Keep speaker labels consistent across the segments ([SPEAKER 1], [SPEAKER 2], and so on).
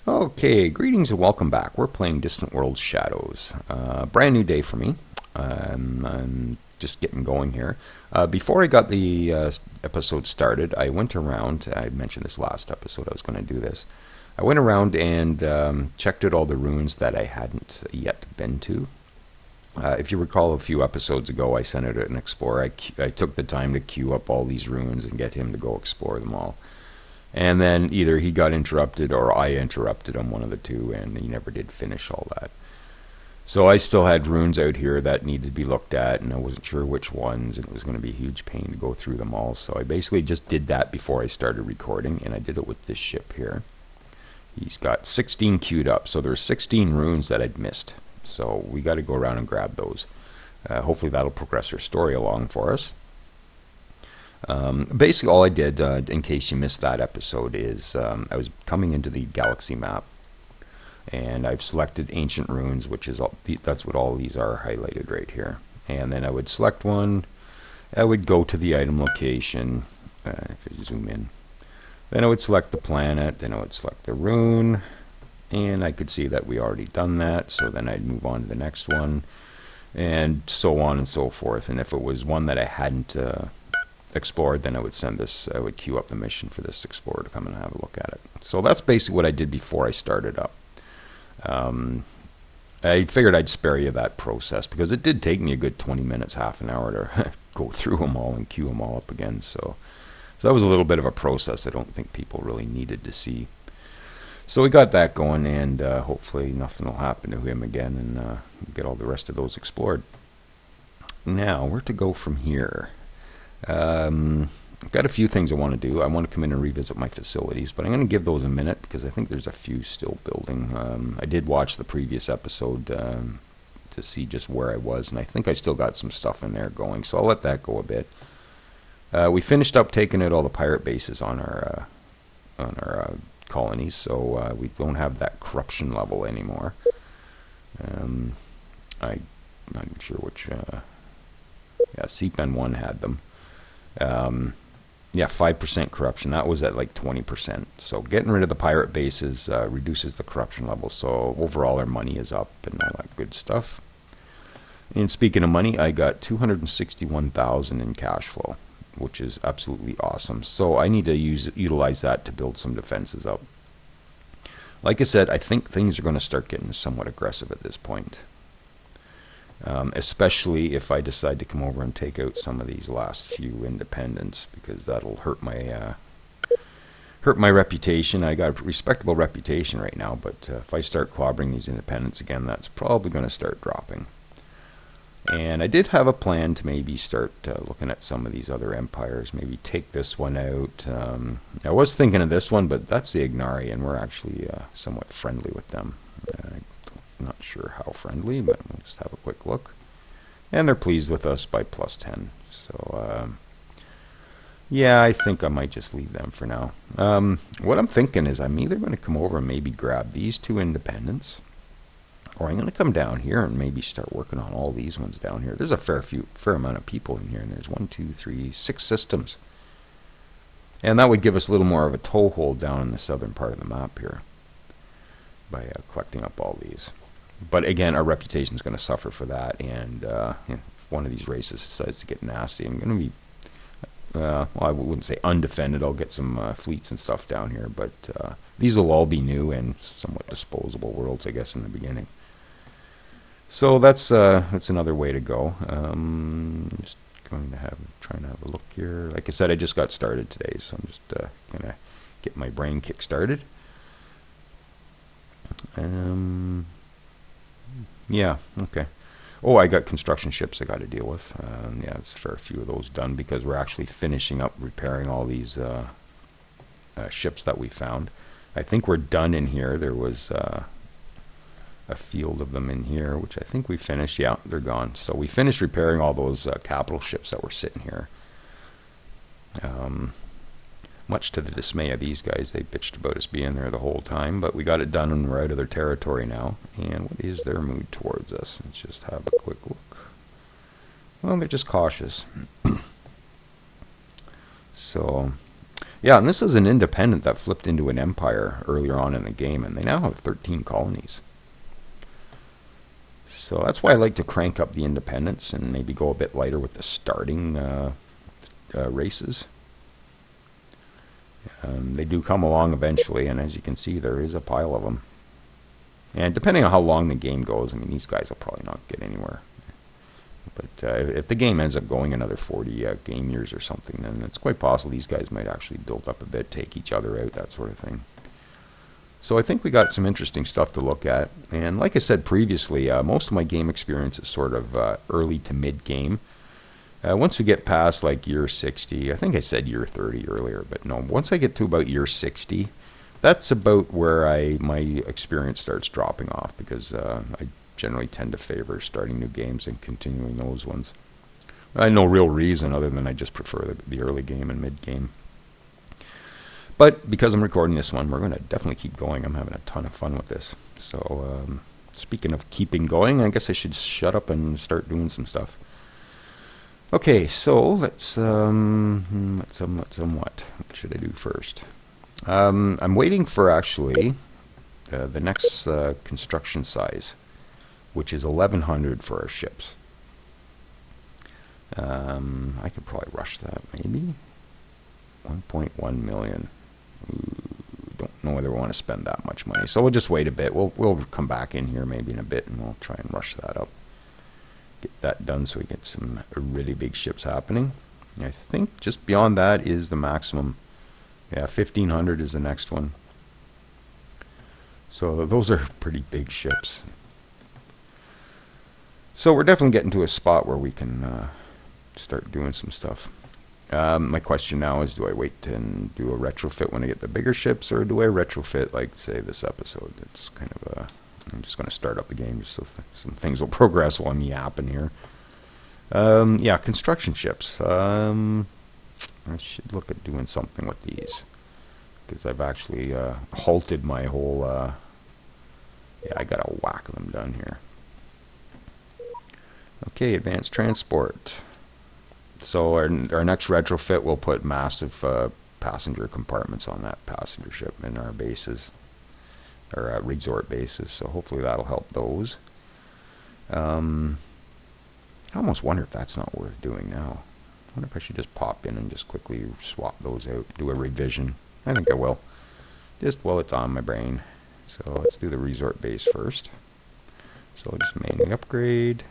[SPEAKER 1] Okay, greetings and welcome back. We're playing Distant World Shadows. Brand new day for me. I'm just getting going here. Before I got the episode started, I went around. I mentioned this last episode, I was going to do this. I went around and checked out all the ruins that I hadn't yet been to. If you recall a few episodes ago, I sent out an explorer. I took the time to queue up all these ruins and get him to go explore them all. And then either he got interrupted or I interrupted him, one of the two, and he never did finish all that. So I still had runes out here that needed to be looked at, and I wasn't sure which ones, and it was going to be a huge pain to go through them all. So I basically just did that before I started recording, and I did it with this ship here. He's got 16 queued up, so there's 16 runes that I'd missed. So we got to go around and grab those. Hopefully that'll progress our story along for us. Basically all I did, in case you missed that episode, is I was coming into the galaxy map, and I've selected ancient ruins, which is that's what all these are highlighted right here. And then I would select one, I would go to the item location, if you zoom in, then I would select the planet, then I would select the rune, and I could see that we already done that, so then I'd move on to the next one, and so on and so forth. And if it was one that I hadn't explored, then I would queue up the mission for this explorer to come and have a look at it. So that's basically what I did before I started up. I figured I'd spare you that process because it did take me a good 20 minutes, half an hour to go through them all and queue them all up again. So that was a little bit of a process I don't think people really needed to see. So we got that going, and hopefully nothing will happen to him again, and get all the rest of those explored. Now, where to go from here? I've got a few things I want to do. I want to come in and revisit my facilities, but I'm going to give those a minute because I think there's a few still building. I did watch the previous episode to see just where I was, and I think I still got some stuff in there going, so I'll let that go a bit. We finished up taking out all the pirate bases on our colonies, so we don't have that corruption level anymore. I'm not even sure which. CPEN1 had them. 5% corruption. That was at like 20%. So getting rid of the pirate bases reduces the corruption level. So overall our money is up and all that good stuff. And speaking of money, I got 261,000 in cash flow, which is absolutely awesome. So I need to utilize that to build some defenses up. Like I said, I think things are going to start getting somewhat aggressive at this point. Especially if I decide to come over and take out some of these last few independents, because that'll hurt my reputation. I got a respectable reputation right now, but if I start clobbering these independents again, that's probably going to start dropping. And I did have a plan to maybe start looking at some of these other empires, maybe take this one out. I was thinking of this one, but that's the Ignari, and we're actually somewhat friendly with them. Not sure how friendly, but we'll just have a quick look. And they're pleased with us by +10. So, I think I might just leave them for now. What I'm thinking is I'm either going to come over and maybe grab these two independents, or I'm going to come down here and maybe start working on all these ones down here. There's a fair amount of people in here, and there's 6 systems. And that would give us a little more of a toehold down in the southern part of the map here by collecting up all these. But again, our reputation is going to suffer for that, and if one of these races decides to get nasty, I'm going to be, I wouldn't say undefended. I'll get some fleets and stuff down here, but these will all be new and somewhat disposable worlds, I guess, in the beginning. So that's another way to go. Just going to trying to have a look here. Like I said, I just got started today, so I'm just going to get my brain kick-started. Okay. Oh, I got construction ships I got to deal with. There's a fair few of those done because we're actually finishing up repairing all these ships that we found. I think we're done in here. There was a field of them in here, which I think we finished. Yeah, they're gone. So we finished repairing all those capital ships that were sitting here. Much to the dismay of these guys, they bitched about us being there the whole time, but we got it done and we're out of their territory now. And what is their mood towards us? Let's just have a quick look. Well, they're just cautious. So Yeah, and this is an independent that flipped into an empire earlier on in the game, and they now have 13 colonies. So that's why I like to crank up the independence and maybe go a bit lighter with the starting races. They do come along eventually, and as you can see, there is a pile of them. And depending on how long the game goes, I mean, these guys will probably not get anywhere. But if the game ends up going another 40 game years or something, then it's quite possible these guys might actually build up a bit, take each other out, that sort of thing. So I think we got some interesting stuff to look at. And like I said previously, most of my game experience is sort of early to mid-game. Once we get past like year 60, I think I said year 30 earlier, but no, once I get to about year 60, that's about where my experience starts dropping off, because I generally tend to favor starting new games and continuing those ones. I have no real reason other than I just prefer the early game and mid-game. But because I'm recording this one, we're going to definitely keep going. I'm having a ton of fun with this. So speaking of keeping going, I guess I should shut up and start doing some stuff. Okay, so let's what should I do first? I'm waiting for actually the next construction size, which is 1,100 for our ships. I could probably rush that, maybe 1.1 million. Don't know whether we want to spend that much money, so we'll just wait a bit. We'll come back in here maybe in a bit, and we'll try and rush that up. Get that done so we get some really big ships happening. I think just beyond that is the maximum. Yeah, 1,500 is the next one. So those are pretty big ships. So we're definitely getting to a spot where we can start doing some stuff. My question now is, do I wait and do a retrofit when I get the bigger ships, or do I retrofit like, say, this episode? It's kind of I'm just going to start up the game just so some things will progress while I'm yapping here. Yeah, construction ships. I should look at doing something with these, because I've actually halted my whole... yeah, I got to whack them done here. Okay, advanced transport. So our next retrofit will put massive passenger compartments on that passenger ship in our bases, or resort bases. So hopefully that'll help those. I almost wonder if that's not worth doing now. I wonder if I should just pop in and just quickly swap those out, do a revision. I think I will, just while it's on my brain. So let's do the resort base first. So I'll just manually upgrade.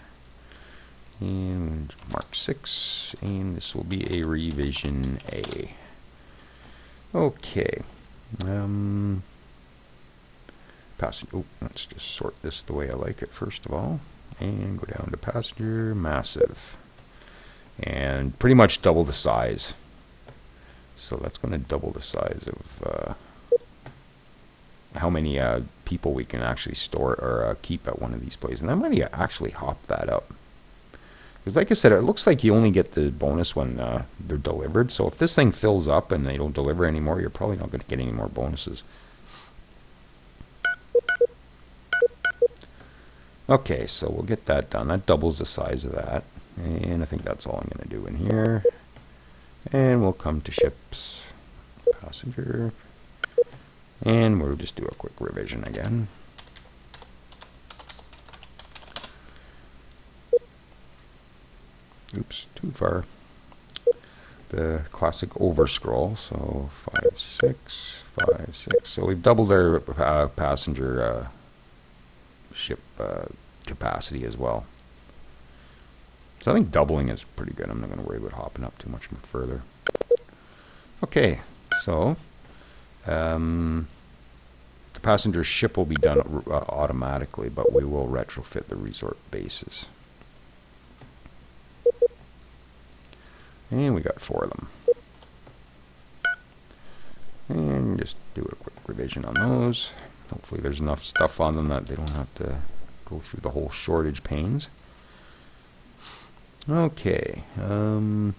[SPEAKER 1] And mark 6, and this will be a revision A. Okay. Let's just sort this the way I like it first of all, and go down to passenger, massive, and pretty much double the size. So that's going to double the size of how many people we can actually store or keep at one of these places, and I might actually hop that up. Because like I said, it looks like you only get the bonus when they're delivered. So if this thing fills up and they don't deliver anymore, you're probably not going to get any more bonuses. Okay, so we'll get that done. That doubles the size of that. And I think that's all I'm going to do in here. And we'll come to ships, passenger. And we'll just do a quick revision again. Oops, too far. The classic overscroll. So 5, 6, 5, 6. So we've doubled our passenger ship capacity as well. So I think doubling is pretty good. I'm not going to worry about hopping up too much further. Okay, so the passenger ship will be done automatically, but we will retrofit the resort bases. And we got 4 of them. And just do a quick revision on those. Hopefully there's enough stuff on them that they don't have to go through the whole shortage pains. Okay. Oh,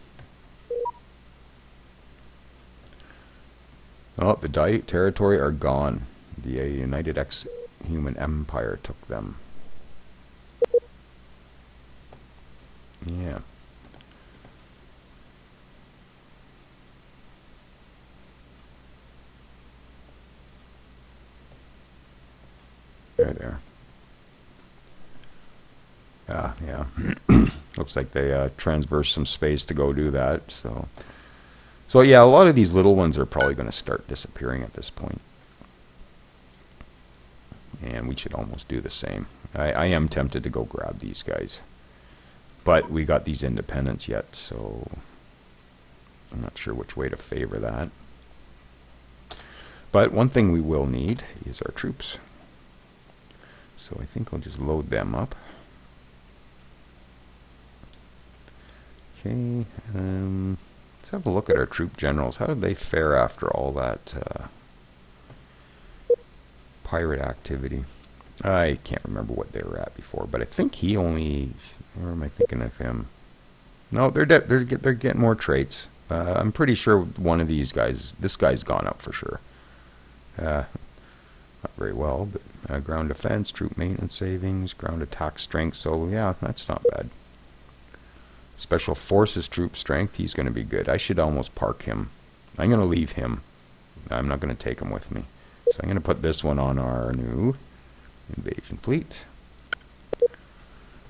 [SPEAKER 1] the Diet territory are gone. The United Ex-Human Empire took them. Yeah. There they are. Yeah. Looks like they transverse some space to go do that. So yeah, a lot of these little ones are probably going to start disappearing at this point. And we should almost do the same. I am tempted to go grab these guys. But we got these independents yet, so I'm not sure which way to favor that. But one thing we will need is our troops. So I think I'll just load them up. Okay, let's have a look at our troop generals. How did they fare after all that pirate activity? I can't remember what they were at before, but I think he only, or am I thinking of him? No, they're getting more traits. I'm pretty sure one of these guys, this guy's gone up for sure. Not very well, but ground defense, troop maintenance savings, ground attack strength. So yeah, that's not bad. Special forces troop strength, he's going to be good. I should almost park him. I'm going to leave him. I'm not going to take him with me. So I'm going to put this one on our new invasion fleet.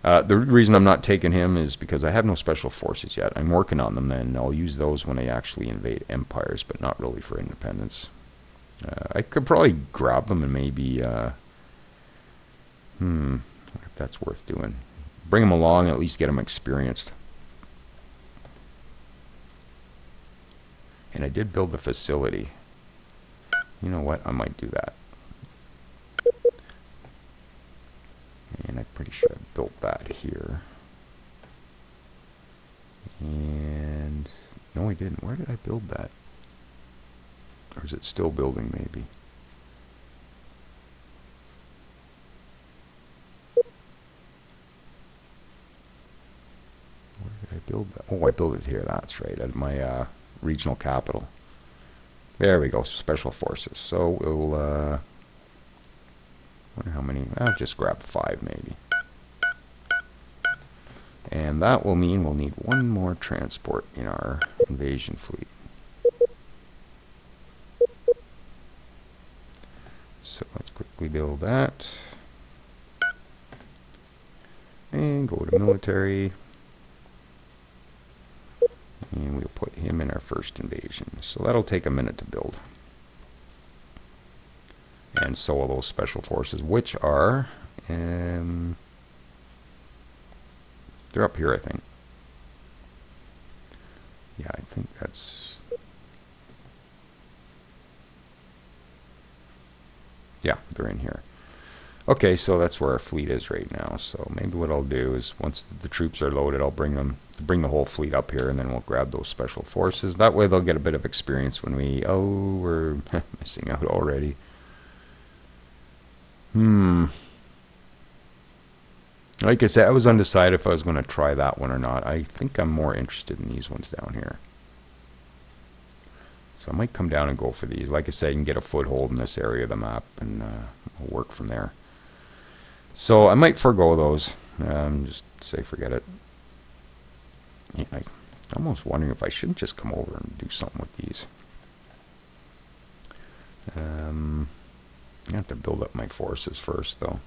[SPEAKER 1] The reason I'm not taking him is because I have no special forces yet. I'm working on them, and I'll use those when I actually invade empires, but not really for independence. I could probably grab them and maybe, if that's worth doing. Bring them along, at least get them experienced. And I did build the facility. You know what? I might do that. And I'm pretty sure I built that here. And no, I didn't. Where did I build that? Or is it still building, maybe? Where did I build that? Oh, I built it here. That's right, at my regional capital. There we go, special forces. So we'll, wonder how many, I'll just grab 5 maybe. And that will mean we'll need one more transport in our invasion fleet. So let's quickly build that. And go to military. And we'll put him in our first invasion. So that'll take a minute to build. And so will those special forces, which are, they're up here, I think. Yeah, I think that's, yeah, they're in here. Okay, so that's where our fleet is right now. So maybe what I'll do is once the troops are loaded, I'll bring the whole fleet up here, and then we'll grab those special forces. That way they'll get a bit of experience when we're missing out already. Like I said, I was undecided if I was going to try that one or not. I think I'm more interested in these ones down here. So I might come down and go for these. Like I said, you can get a foothold in this area of the map, and we'll work from there. So I might forego those. Just say forget it. Yeah, I'm almost wondering if I shouldn't just come over and do something with these. I have to build up my forces first, though.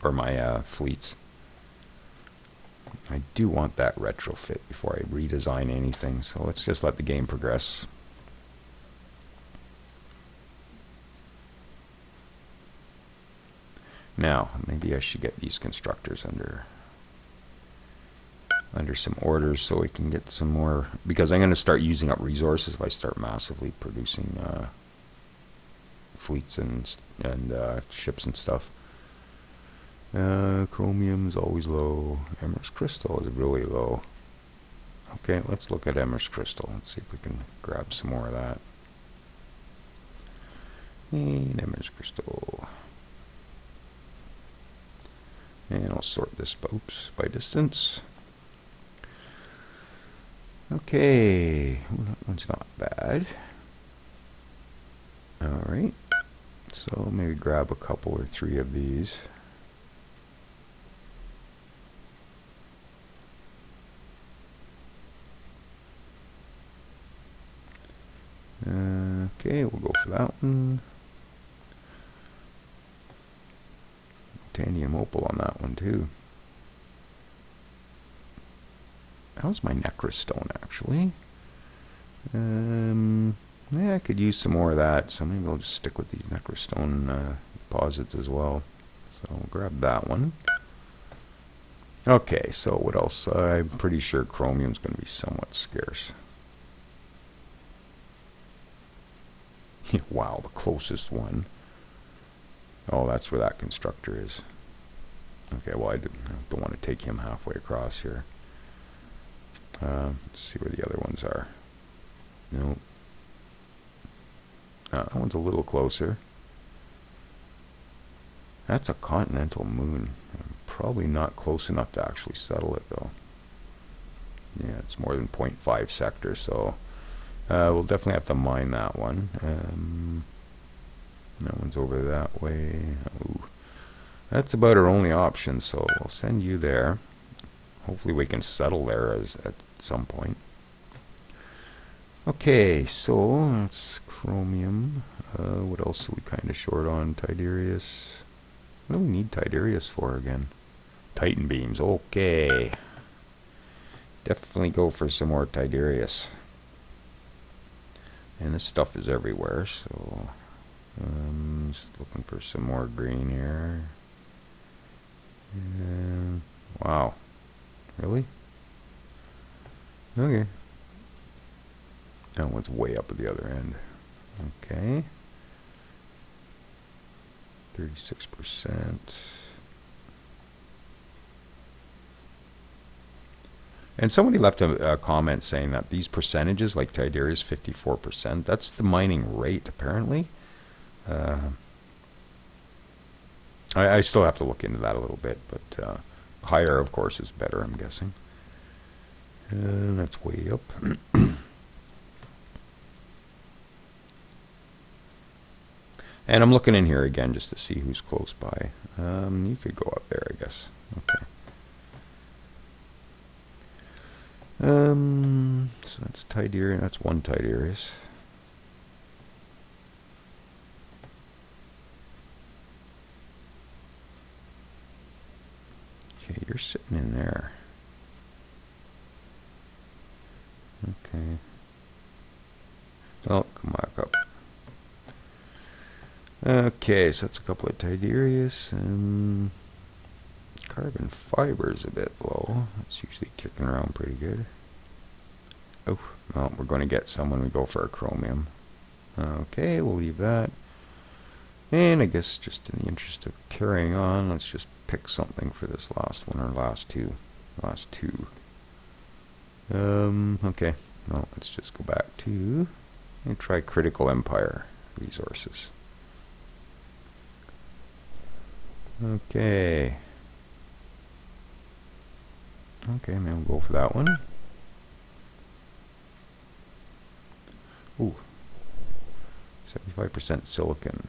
[SPEAKER 1] Or my fleets. I do want that retrofit before I redesign anything, so let's just let the game progress. Now, maybe I should get these constructors under some orders so we can get some more, because I'm going to start using up resources if I start massively producing fleets and ships and stuff. Chromium's always low. Emerald crystal is really low. Okay, let's look at Emerald crystal. Let's see if we can grab some more of that. And Emerald crystal. And I'll sort this by distance. Okay, well, that one's not bad. Alright, so maybe grab a couple or 3 of these. Okay, we'll go for that one. titanium opal on that one too. How's my necrostone actually? Yeah, I could use some more of that, so maybe I'll just stick with these necrostone deposits as well. So I'll grab that one. Okay, so what else? I'm pretty sure chromium's going to be somewhat scarce. Wow, the closest one. Oh, that's where that constructor is. Okay, well, I don't want to take him halfway across here. Let's see where the other ones are. No. That one's a little closer. That's a continental moon. Probably not close enough to actually settle it, though. Yeah, it's more than 0.5 sector, so we'll definitely have to mine that one. That one's over that way. Ooh. That's about our only option, so we'll send you there. Hopefully we can settle there at some point. Okay, so that's chromium. What else are we kind of short on? Tidarius. What do we need Tidarius for again? Titan beams. Okay. Definitely go for some more Tidarius. And this stuff is everywhere, so just looking for some more green here. And, wow. Really? Okay. That one's way up at the other end. Okay. 36%. And somebody left a comment saying that these percentages, like Tidarius 54%, that's the mining rate apparently. I still have to look into that a little bit, but higher, of course, is better, I'm guessing. And that's way up. And I'm looking in here again just to see who's close by. You could go up there, I guess. Okay. So that's Tidarius. That's one Tidarius. Okay, you're sitting in there. Okay. Oh, come back up. Okay, so that's a couple of Tidarius. Carbon fiber is a bit low. It's usually kicking around pretty good. Oh, well, we're going to get some when we go for our chromium. Okay, we'll leave that. And I guess just in the interest of carrying on, let's just pick something for this last one, or last two. Okay, well, let's just go back to and try Critical Empire resources. Okay. Okay, maybe we'll go for that one. Ooh. 75% silicon.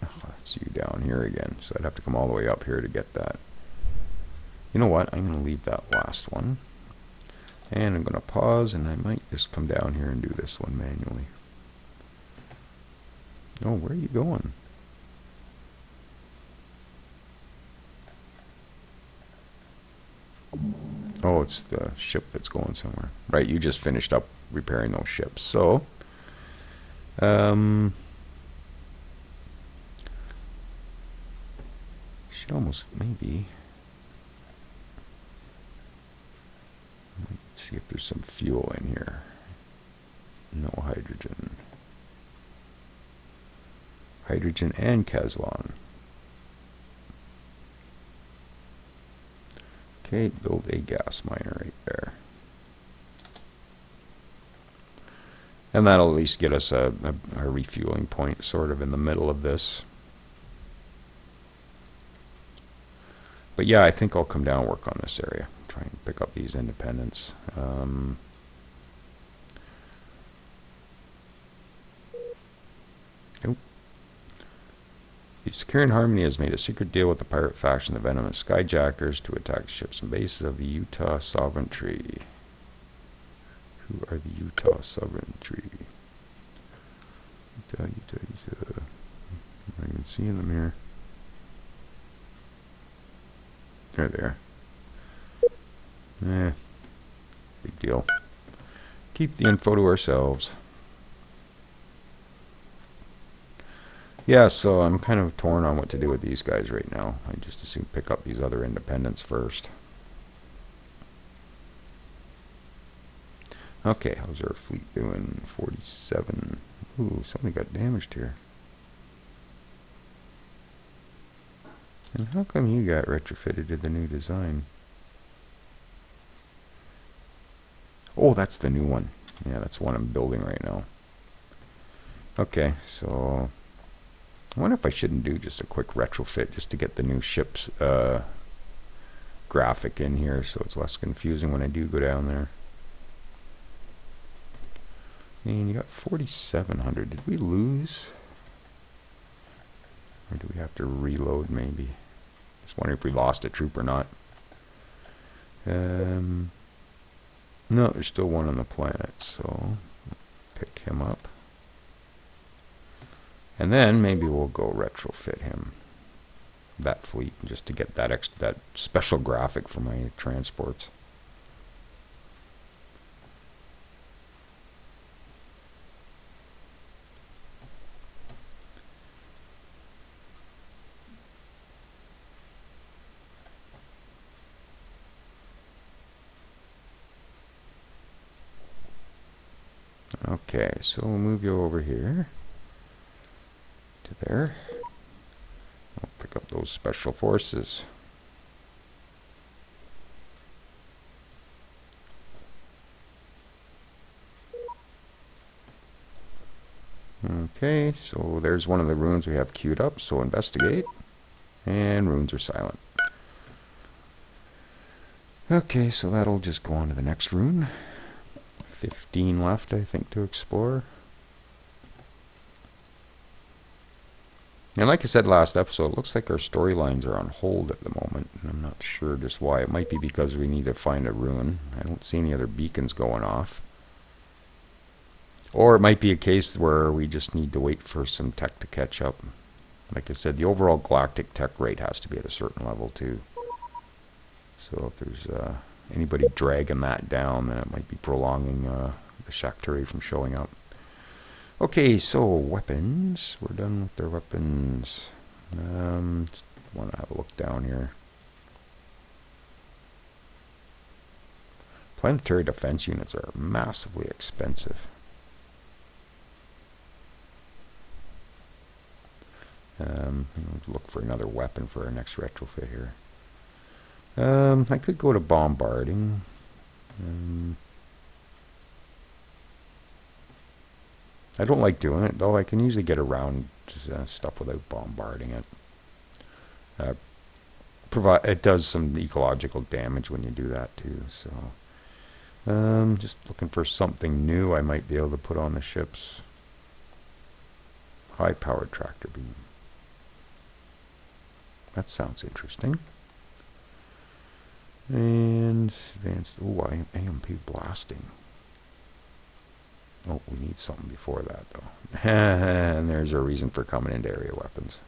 [SPEAKER 1] Oh, that's you down here again. So I'd have to come all the way up here to get that. You know what? I'm going to leave that last one. And I'm going to pause, and I might just come down here and do this one manually. Oh, where are you going? Oh, it's the ship that's going somewhere. Right, you just finished up repairing those ships. So, should almost, maybe. Let's see if there's some fuel in here. No hydrogen. Hydrogen and Caslon. Okay, build a gas miner right there. And that'll at least get us a refueling point sort of in the middle of this. But yeah, I think I'll come down and work on this area. Try and pick up these independents. Nope. The Secure and Harmony has made a secret deal with the pirate faction, the Venomous Skyjackers, to attack ships and bases of the Utah Sovereignty. Who are the Utah Sovereignty? I'm not even seeing them here. There they are. Big deal. Keep the info to ourselves. Yeah, so I'm kind of torn on what to do with these guys right now. I just assume pick up these other independents first. Okay, how's our fleet doing? 47. Ooh, somebody got damaged here. And how come you got retrofitted to the new design? Oh, that's the new one. Yeah, that's the one I'm building right now. Okay, so I wonder if I shouldn't do just a quick retrofit just to get the new ship's graphic in here so it's less confusing when I do go down there. And you got 4,700. Did we lose? Or do we have to reload maybe? Just wondering if we lost a troop or not. No, there's still one on the planet, so pick him up. And then maybe we'll go retrofit him, that fleet, just to get that special graphic for my transports. Okay, so we'll move you over here to there. I'll pick up those special forces. Okay, so there's one of the runes we have queued up, so investigate. And runes are silent. Okay, so that'll just go on to the next rune. 15 left, I think, to explore. And like I said last episode, it looks like our storylines are on hold at the moment. And I'm not sure just why. It might be because we need to find a rune. I don't see any other beacons going off. Or it might be a case where we just need to wait for some tech to catch up. Like I said, the overall galactic tech rate has to be at a certain level too. So if there's anybody dragging that down, then it might be prolonging the Shaktari from showing up. Okay, so weapons. We're done with their weapons. Just want to have a look down here. Planetary defense units are massively expensive. Look for another weapon for our next retrofit here. I could go to bombarding. I don't like doing it, though. I can usually get around stuff without bombarding it. It does some ecological damage when you do that too. So, just looking for something new I might be able to put on the ships. High-powered tractor beam. That sounds interesting. And advanced. Oh, AMP blasting. Oh, we need something before that, though. And there's our reason for coming into area weapons.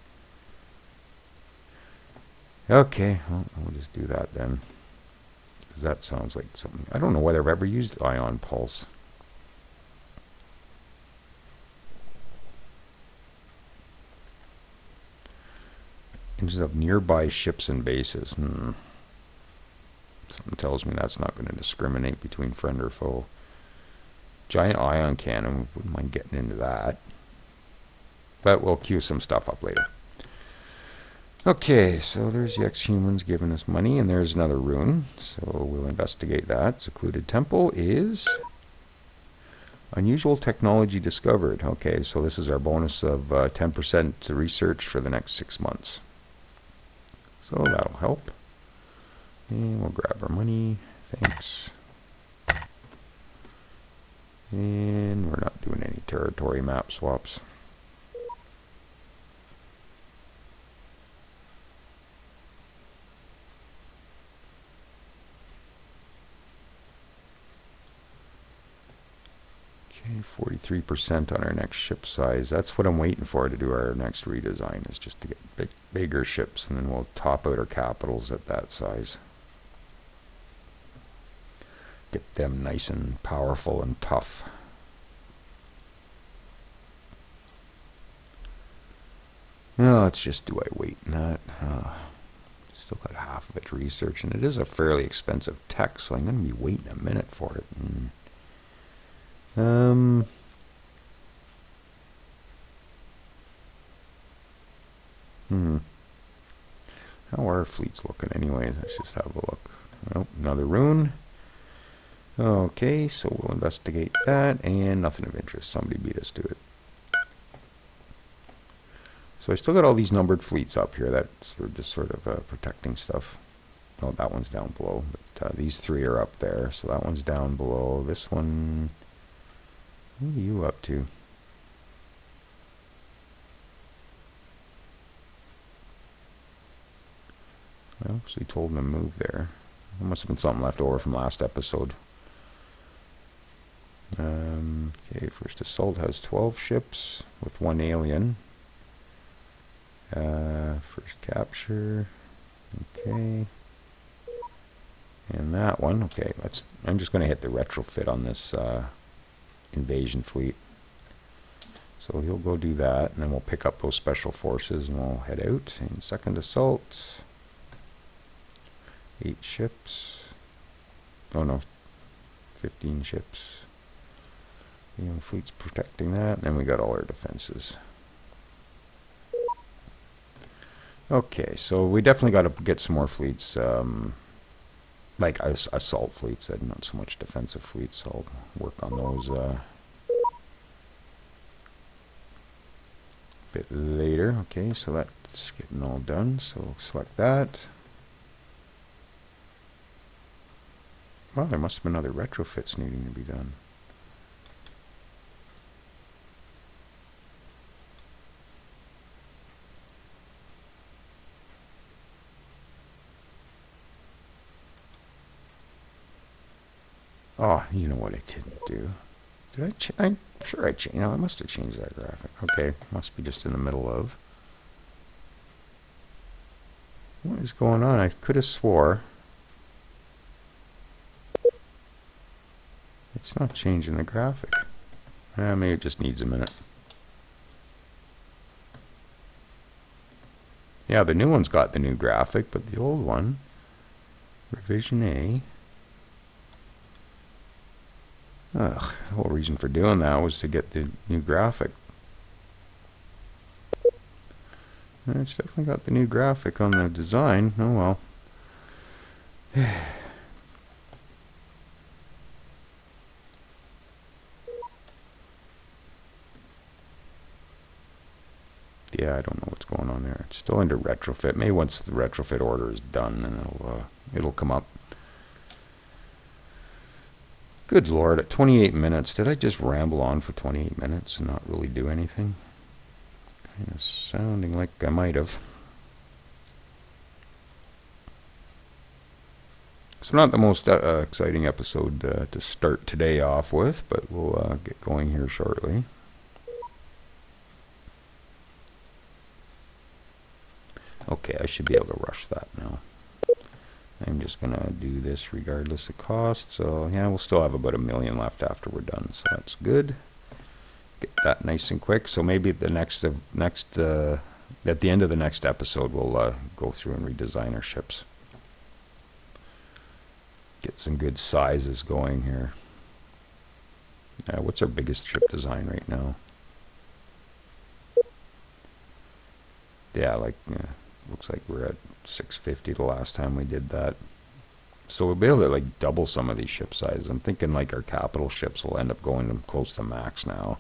[SPEAKER 1] Okay, well, we'll just do that then. Because that sounds like something. I don't know whether I've ever used ion pulse. Instead of nearby ships and bases. Something tells me that's not going to discriminate between friend or foe. Giant ion cannon, wouldn't mind getting into that. But we'll queue some stuff up later. Okay, so there's the ex-humans giving us money, and there's another rune. So we'll investigate that. Secluded Temple is unusual technology discovered. Okay, so this is our bonus of 10% to research for the next 6 months. So that'll help. And we'll grab our money. Thanks. And we're not doing any territory map swaps. Okay, 43% on our next ship size. That's what I'm waiting for to do our next redesign, is just to get bigger ships, and then we'll top out our capitals at that size. Get them nice and powerful and tough. No, it's just, do I wait? Not. Still got half of it to research, and it is a fairly expensive tech, so I'm going to be waiting a minute for it. And, how are our fleets looking anyways? Let's just have a look. Oh, another rune. Okay, so we'll investigate that, and nothing of interest. Somebody beat us to it. So I still got all these numbered fleets up here that are just sort of protecting stuff. Oh, that one's down below. But these three are up there, so that one's down below. This one, what are you up to? I actually told him to move there. There must have been something left over from last episode. Okay, First Assault has 12 ships with 1 alien. First Capture. Okay. And that one. Okay, I'm just going to hit the retrofit on this invasion fleet. So he'll go do that, and then we'll pick up those special forces and we'll head out. And Second Assault. 8 ships. Oh no, 15 ships. Fleet's protecting that, and then we got all our defenses. Okay, so we definitely got to get some more fleets, like assault fleets, and not so much defensive fleets. So I'll work on those a bit later. Okay, so that's getting all done. So select that. Well, there must have been other retrofits needing to be done. Oh, you know what I didn't do? Did I I'm sure I changed. No, I must have changed that graphic. Okay, must be just in the middle of. What is going on? I could have swore. It's not changing the graphic. Maybe it just needs a minute. Yeah, the new one's got the new graphic, but the old one, revision A. Ugh, the whole reason for doing that was to get the new graphic. It's definitely got the new graphic on the design. Oh well. Yeah, I don't know what's going on there. It's still under retrofit. Maybe once the retrofit order is done, and it'll come up. Good Lord, at 28 minutes, did I just ramble on for 28 minutes and not really do anything? Kind of sounding like I might have. So not the most exciting episode to start today off with, but we'll get going here shortly. Okay, I should be able to rush that now. I'm just going to do this regardless of cost. So, yeah, we'll still have about $1 million left after we're done. So that's good. Get that nice and quick. So maybe at the at the end of the next episode, we'll go through and redesign our ships. Get some good sizes going here. What's our biggest ship design right now? Yeah, looks like we're at 650 the last time we did that. So we'll be able to double some of these ship sizes. I'm thinking our capital ships will end up going close to max now.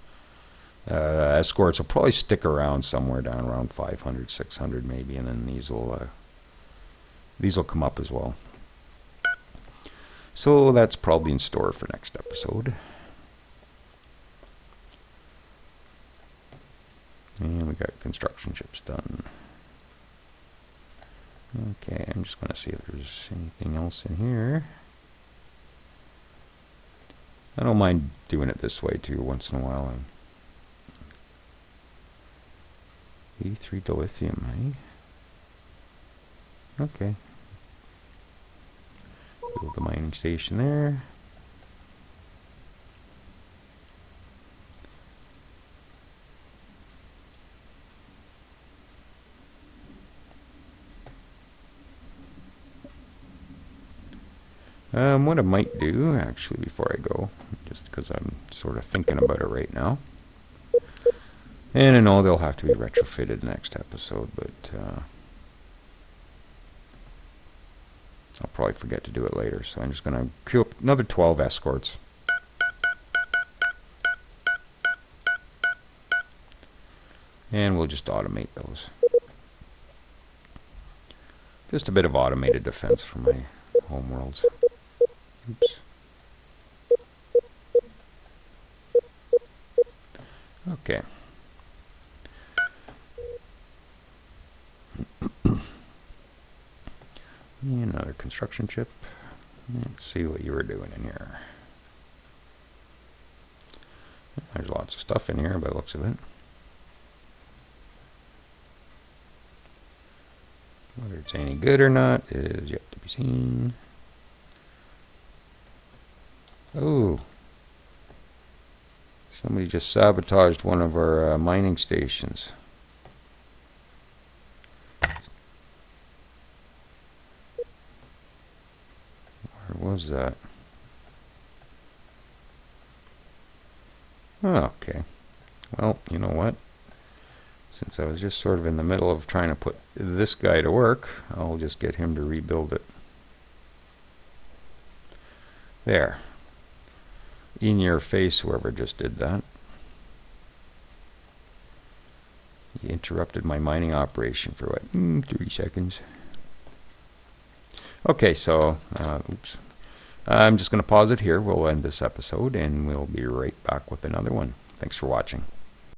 [SPEAKER 1] Escorts will probably stick around somewhere down around 500, 600 maybe, and then these will come up as well. So that's probably in store for next episode. And we got construction ships done. Okay, I'm just going to see if there's anything else in here. I don't mind doing it this way too once in a while. E3 dilithium, eh? Okay. Build the mining station there. What I might do, actually, before I go, just because I'm sort of thinking about it right now, and I know they'll have to be retrofitted next episode, but I'll probably forget to do it later, so I'm just going to queue up another 12 escorts. And we'll just automate those. Just a bit of automated defense for my homeworlds. Oops. Okay. Another construction chip. Let's see what you were doing in here. There's lots of stuff in here by the looks of it. Whether it's any good or not is yet to be seen. Oh, somebody just sabotaged one of our mining stations. Where was that? Oh, okay. Well, you know what? Since I was just sort of in the middle of trying to put this guy to work, I'll just get him to rebuild it. There. In your face, whoever just did that. You interrupted my mining operation for what? 30 seconds. Okay, so, oops. I'm just going to pause it here. We'll end this episode, and we'll be right back with another one. Thanks for watching.